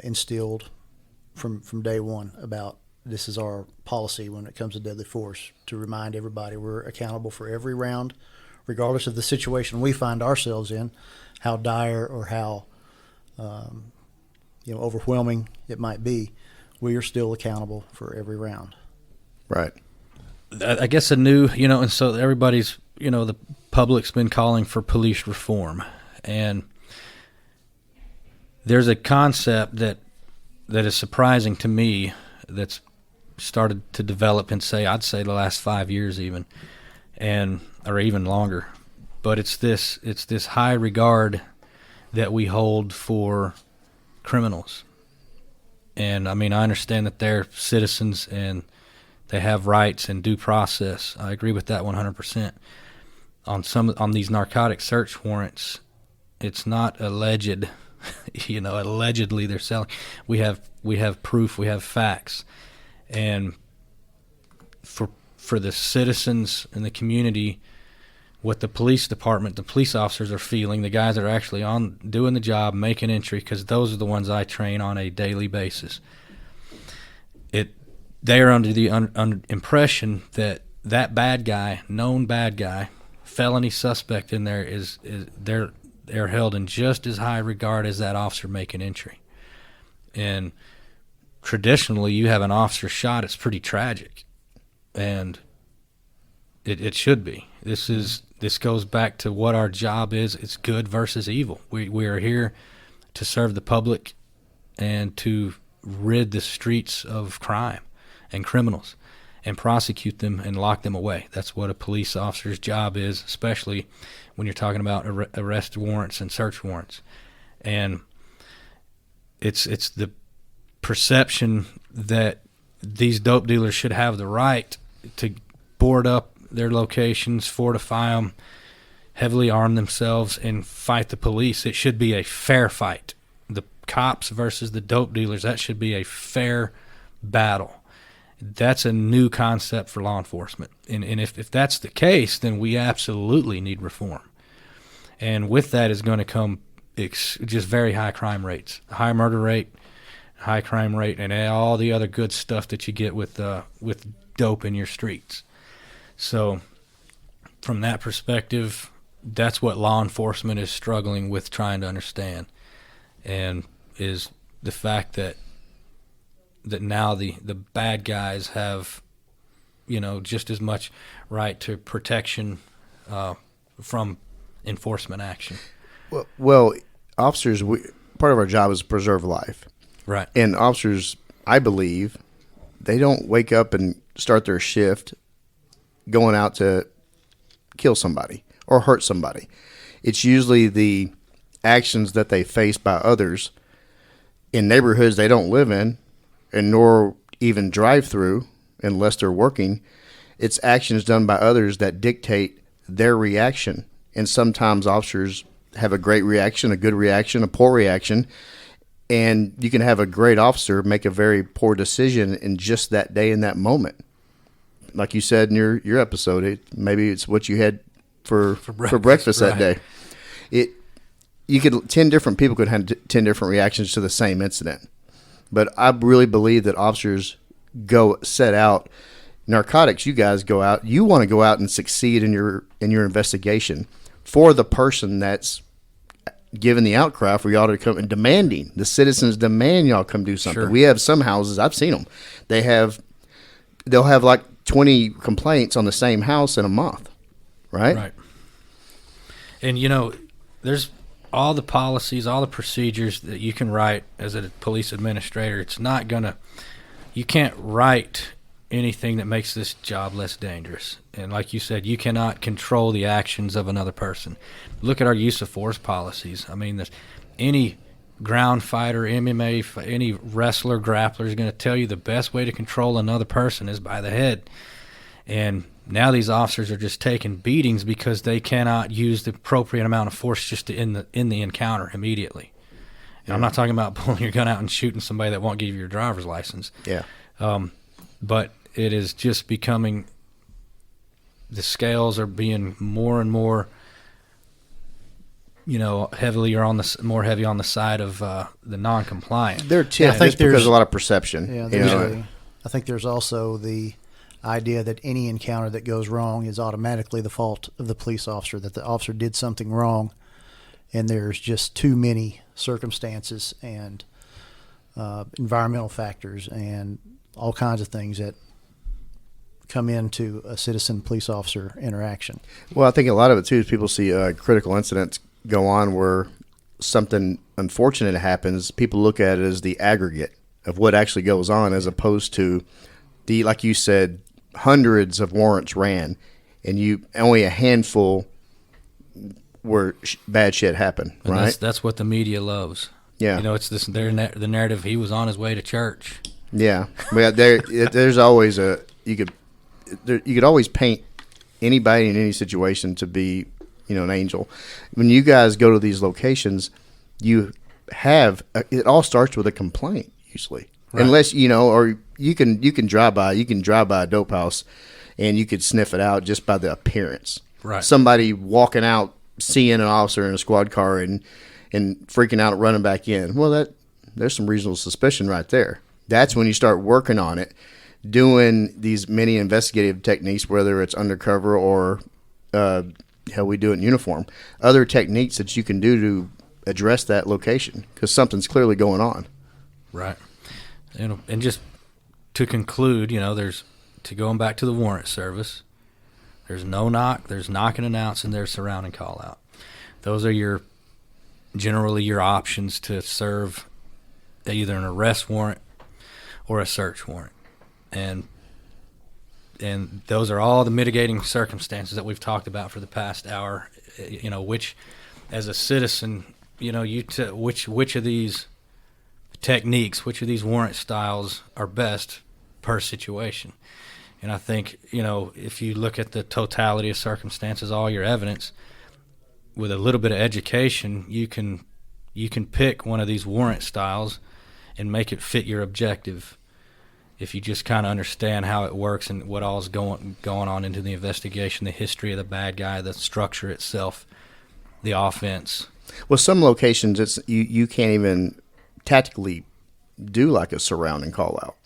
instilled from day one about this is our policy when it comes to deadly force, to remind everybody we're accountable for every round, regardless of the situation we find ourselves in, how dire or how overwhelming it might be. We are still accountable for every round. Right. I guess and so everybody's, the public's been calling for police reform, and there's a concept that is surprising to me that's started to develop in, I'd say the last 5 years even, or even longer. But it's this high regard that we hold for criminals. And I understand that they're citizens and they have rights and due process. I agree with that 100%. On these narcotic search warrants, it's not alleged. Allegedly they're selling. We have proof. We have facts, and for the citizens in the community, what the police department, the police officers are feeling, the guys that are actually on doing the job, making entry, because those are the ones I train on a daily basis. They are under the impression that bad guy, known bad guy, felony suspect in there is they're held in just as high regard as that officer making entry. And traditionally, you have an officer shot, it's pretty tragic, and it should be. This goes back to what our job is. It's good versus evil. We are here to serve the public and to rid the streets of crime and criminals and prosecute them and lock them away. That's what a police officer's job is, especially when you're talking about arrest warrants and search warrants. And it's the perception that these dope dealers should have the right to board up their locations, fortify them, heavily arm themselves, and fight the police. It should be a fair fight. The cops versus the dope dealers, that should be a fair battle. That's a new concept for law enforcement. And if that's the case, then we absolutely need reform. And with that is going to come just very high crime rates, high murder rate, high crime rate, and all the other good stuff that you get with dope in your streets. So from that perspective, that's what law enforcement is struggling with trying to understand, and is the fact that now the bad guys have, just as much right to protection from enforcement action. Well, officers, part of our job is to preserve life. Right. And officers, I believe, they don't wake up and start their shift going out to kill somebody or hurt somebody. It's usually the actions that they face by others in neighborhoods they don't live in, and nor even drive through unless they're working. It's actions done by others that dictate their reaction. And sometimes officers have a great reaction, a good reaction, a poor reaction, and you can have a great officer make a very poor decision in just that day in that moment. Like you said in your episode, maybe it's what you had for breakfast that day. 10 different people could have 10 different reactions to the same incident. But I really believe that officers go set out. Narcotics, you guys go out. You want to go out and succeed in your investigation for the person that's given the outcry for y'all to come and demanding. The citizens demand y'all come do something. Sure. We have some houses, I've seen them. They'll have like 20 complaints on the same house in a month, right? Right. And, there's all the policies, all the procedures that you can write as a police administrator. It's not going to – you can't write anything that makes this job less dangerous. And like you said, you cannot control the actions of another person. Look at our use of force policies. I mean, any ground fighter, MMA, any wrestler, grappler is going to tell you the best way to control another person is by the head. And now these officers are just taking beatings because they cannot use the appropriate amount of force just in the encounter immediately. And I'm not talking about pulling your gun out and shooting somebody that won't give you your driver's license. Yeah. But it is just becoming, the scales are being more and more, more heavy on the side of the non-compliant. They're tipped just because of a lot of perception. Yeah, I think there's also the idea that any encounter that goes wrong is automatically the fault of the police officer, that the officer did something wrong, and there's just too many circumstances and environmental factors and all kinds of things that come into a citizen-police officer interaction. Well, I think a lot of it, too, is people see critical incidents go on where something unfortunate happens. People look at it as the aggregate of what actually goes on, as opposed to the, like you said, hundreds of warrants ran, and only a handful where bad shit happened, And right? That's what the media loves. Yeah. It's the narrative, he was on his way to church. Yeah, but there's always you could always paint anybody in any situation to be, an angel. When you guys go to these locations, it all starts with a complaint usually, right. Unless or you can drive by a dope house, and you could sniff it out just by the appearance. Right. Somebody walking out, seeing an officer in a squad car and freaking out, running back in. Well, there's some reasonable suspicion right there. That's when you start working on it, doing these many investigative techniques, whether it's undercover or how we do it in uniform. Other techniques that you can do to address that location because something's clearly going on. Right. And just to conclude, there's, to going back to the warrant service, there's no knock, there's knock and announce, and there's surrounding call out. Those are generally your options to serve either an arrest warrant or a search warrant. And those are all the mitigating circumstances that we've talked about for the past hour, which as a citizen, which of these techniques, which of these warrant styles are best per situation. And I think, if you look at the totality of circumstances, all your evidence, with a little bit of education, you can pick one of these warrant styles and make it fit your objective. If you just kind of understand how it works and what all is going on into the investigation, the history of the bad guy, the structure itself, the offense. Well, some locations you can't even tactically do like a surrounding call out.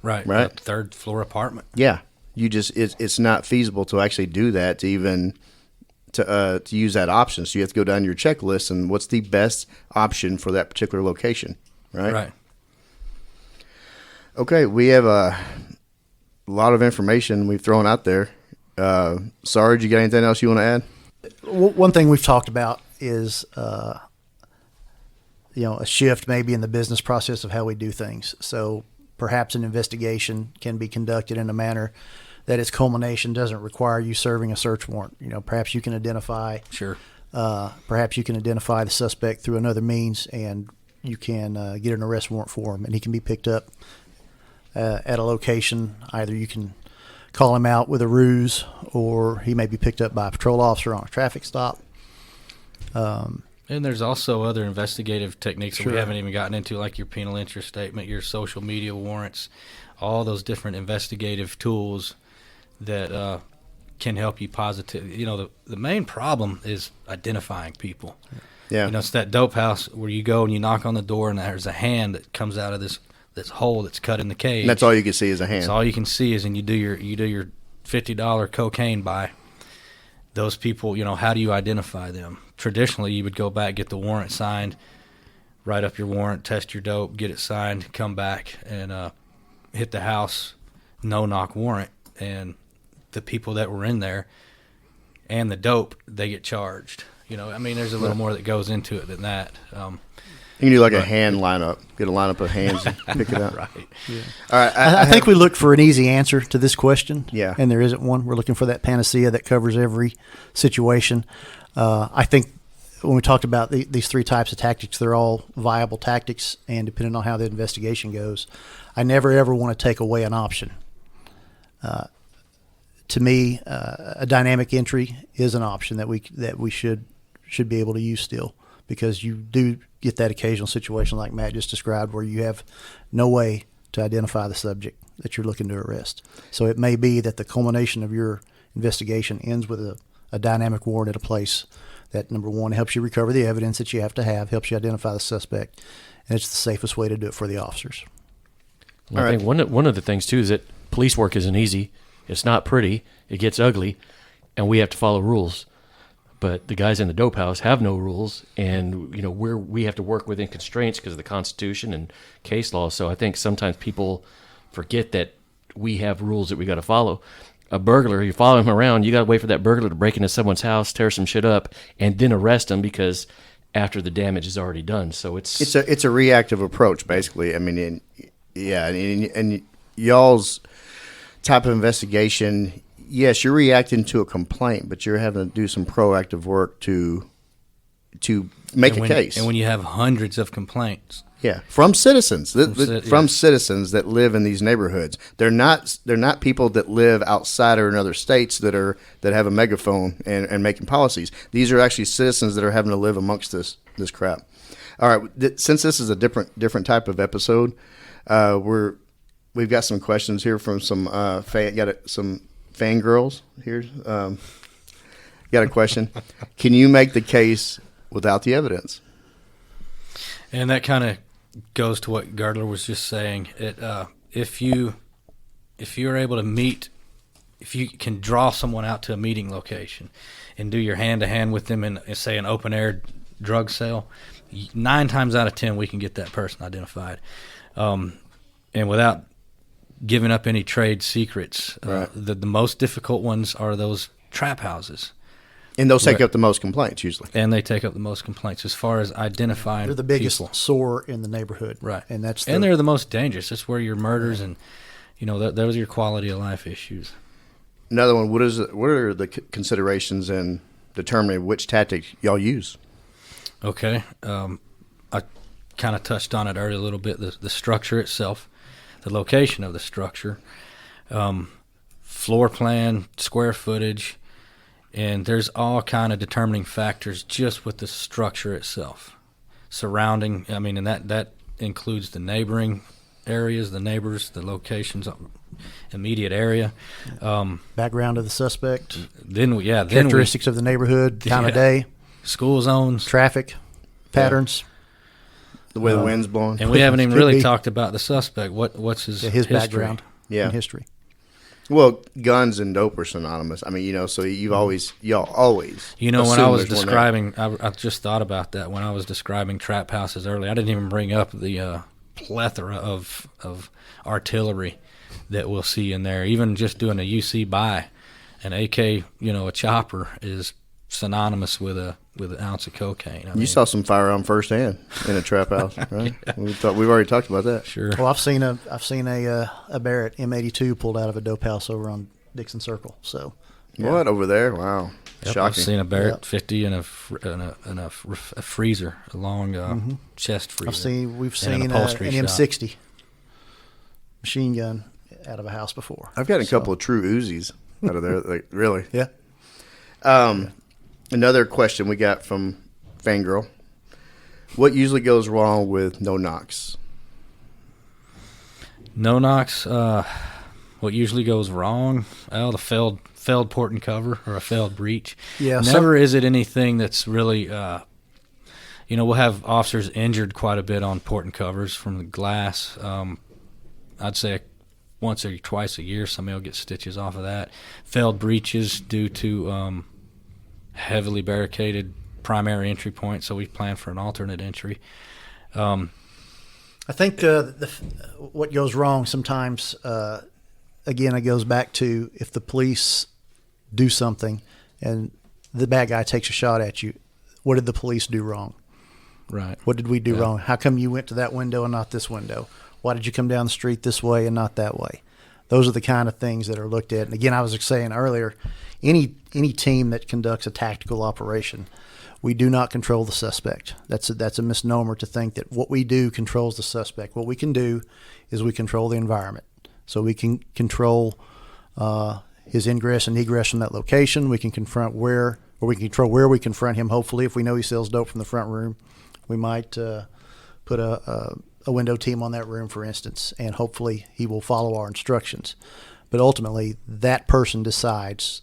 Right. Right. A third floor apartment. Yeah. It's not feasible to actually do that, to even to use that option. So you have to go down your checklist and what's the best option for that particular location. Right. Right. Okay, we have a lot of information we've thrown out there. Sarge, you got anything else you want to add? One thing we've talked about is, a shift maybe in the business process of how we do things. So perhaps an investigation can be conducted in a manner that its culmination doesn't require you serving a search warrant. Perhaps you can identify. Sure. Perhaps you can identify the suspect through another means, and you can get an arrest warrant for him, and he can be picked up at a location. Either you can call him out with a ruse, or he may be picked up by a patrol officer on a traffic stop. And there's also other investigative techniques that Sure. we haven't even gotten into, like your penal interest statement, your social media warrants, all those different investigative tools that can help you positively. The main problem is identifying people. Yeah. It's that dope house where you go and you knock on the door and there's a hand that comes out of this hole that's cut in the cage. And that's all you can see is a hand. That's all you can see is, and you do your $50 cocaine buy. Those people, how do you identify them? Traditionally, you would go back, get the warrant signed, write up your warrant, test your dope, get it signed, come back, and hit the house, no-knock warrant. And the people that were in there and the dope, they get charged. There's a little more that goes into it than that. You can do like a hand lineup. Get a lineup of hands and pick it up. Right. Yeah. All right. I think we looked for an easy answer to this question. Yeah. And there isn't one. We're looking for that panacea that covers every situation. I think when we talked about these three types of tactics, they're all viable tactics, and depending on how the investigation goes, I never ever want to take away an option. To me, a dynamic entry is an option that we should be able to use still, because you do get that occasional situation like Matt just described where you have no way to identify the subject that you're looking to arrest. So it may be that the culmination of your investigation ends with a dynamic warrant at a place that, number one, helps you recover the evidence that you have to have, helps you identify the suspect, and it's the safest way to do it for the officers. Well, I think one of the things, too, is that police work isn't easy. It's not pretty. It gets ugly, and we have to follow rules. But the guys in the dope house have no rules, and we have to work within constraints because of the Constitution and case law. So I think sometimes people forget that we have rules that we got to follow. A burglar, you follow him around, you got to wait for that burglar to break into someone's house, tear some shit up, and then arrest him because after the damage is already done. So it's a reactive approach, basically. And y'all's type of investigation. Yes, you're reacting to a complaint, but you're having to do some proactive work to make a case. And when you have hundreds of complaints, from citizens, citizens that live in these neighborhoods, they're not people that live outside or in other states that have a megaphone and making policies. These are actually citizens that are having to live amongst this crap. All right, since this is a different type of episode, we've got some questions here from some fangirls here. Got a question. Can you make the case without the evidence? And that kind of goes to what Girdler was just saying. If you're able to meet, if you can draw someone out to a meeting location and do your hand-to-hand with them in, say, an open-air drug sale, 9 times out of 10 we can get that person identified. And without giving up any trade secrets. Right. The most difficult ones are those trap houses. And those take up the most complaints usually. And they take up the most complaints as far as identifying They're the biggest people. Sore in the neighborhood. Right. And they're the most dangerous. That's where your murders and, those are your quality of life issues. Another one, what are the considerations in determining which tactic y'all use? Okay. I kind of touched on it earlier a little bit, the structure itself. The location of the structure, floor plan, square footage, and there's all kind of determining factors just with the structure itself. Surrounding, and that includes the neighboring areas, the neighbors, the locations, immediate area. Background of the suspect. Characteristics of the neighborhood, time of day. School zones. Traffic patterns. The way the wind's blowing. And we haven't even really talked about the suspect. What's his history? Background and history. Well, guns and dope are synonymous. So y'all always. When I was describing, I just thought about that when I was describing trap houses earlier. I didn't even bring up the plethora of artillery that we'll see in there. Even just doing a UC buy, an AK, a chopper is synonymous with an ounce of cocaine. You saw some firearm firsthand in a trap house, right? Yeah. We've already talked about that. Sure. Well, I've seen a Barrett M82 pulled out of a dope house over on Dixon Circle. So, what over there? Wow, yep, shocking. I've seen a Barrett 50 and a freezer, a long chest freezer. We've seen an M60 machine gun out of a house before. I've got a couple of true Uzis out of there. Like, really? Yeah. Another question we got from Fangirl. What usually goes wrong with no-knocks? No-knocks, what usually goes wrong? Well, the failed port and cover or a failed breach. Yeah. Never is it anything that's really, we'll have officers injured quite a bit on port and covers from the glass. I'd say once or twice a year somebody will get stitches off of that. Failed breaches due to heavily barricaded primary entry point, so we plan for an alternate entry. I think what goes wrong sometimes, again, it goes back to if the police do something and the bad guy takes a shot at you, what did the police do wrong? Right. What did we do wrong? How come you went to that window and not this window? Why did you come down the street this way and not that way? Those are the kind of things that are looked at. And again, I was saying earlier, any team that conducts a tactical operation, we do not control the suspect. That's a misnomer to think that what we do controls the suspect. What we can do is we control the environment. So we can control his ingress and egress from that location. We can control where we confront him. Hopefully, if we know he sells dope from the front room, we might put a window team on that room, for instance, and hopefully he will follow our instructions. But ultimately, that person decides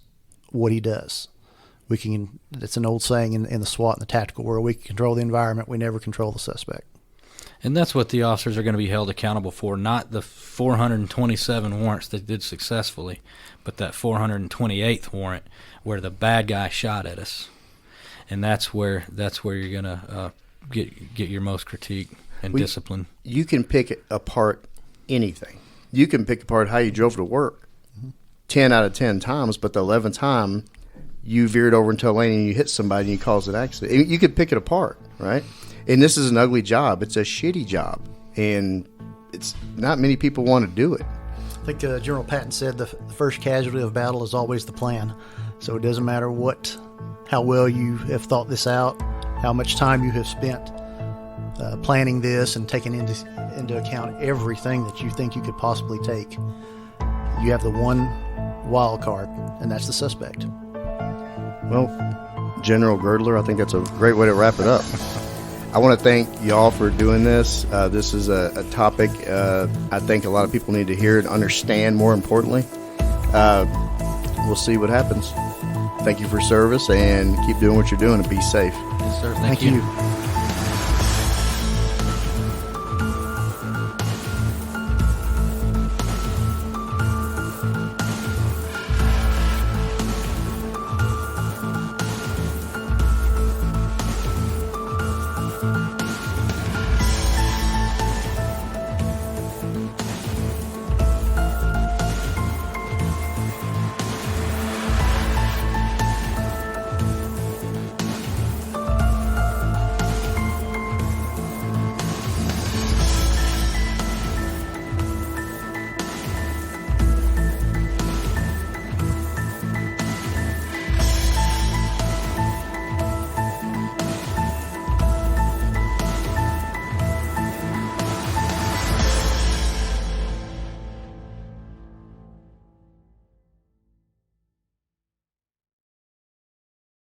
what he does. It's an old saying in the SWAT and the tactical world, we can control the environment, we never control the suspect. And that's what the officers are going to be held accountable for, not the 427 warrants that did successfully, but that 428th warrant where the bad guy shot at us. And that's where you're going to get your most critique and discipline. You can pick apart anything. You can pick apart how you drove to work 10 out of 10 times, but the 11th time you veered over into a lane and you hit somebody and you caused an accident. You could pick it apart, right? And this is an ugly job. It's a shitty job, and it's not many people want to do it. I think General Patton said the first casualty of battle is always the plan. So it doesn't matter how well you have thought this out, how much time you have spent planning this and taking into account everything that you think you could possibly take. You have the one wild card, and that's the suspect. Well, General Girdler, I think that's a great way to wrap it up. I want to thank y'all for doing this. This is a topic I think a lot of people need to hear and understand, more importantly. We'll see what happens. Thank you for service, and keep doing what you're doing and be safe. Yes, sir. Thank you.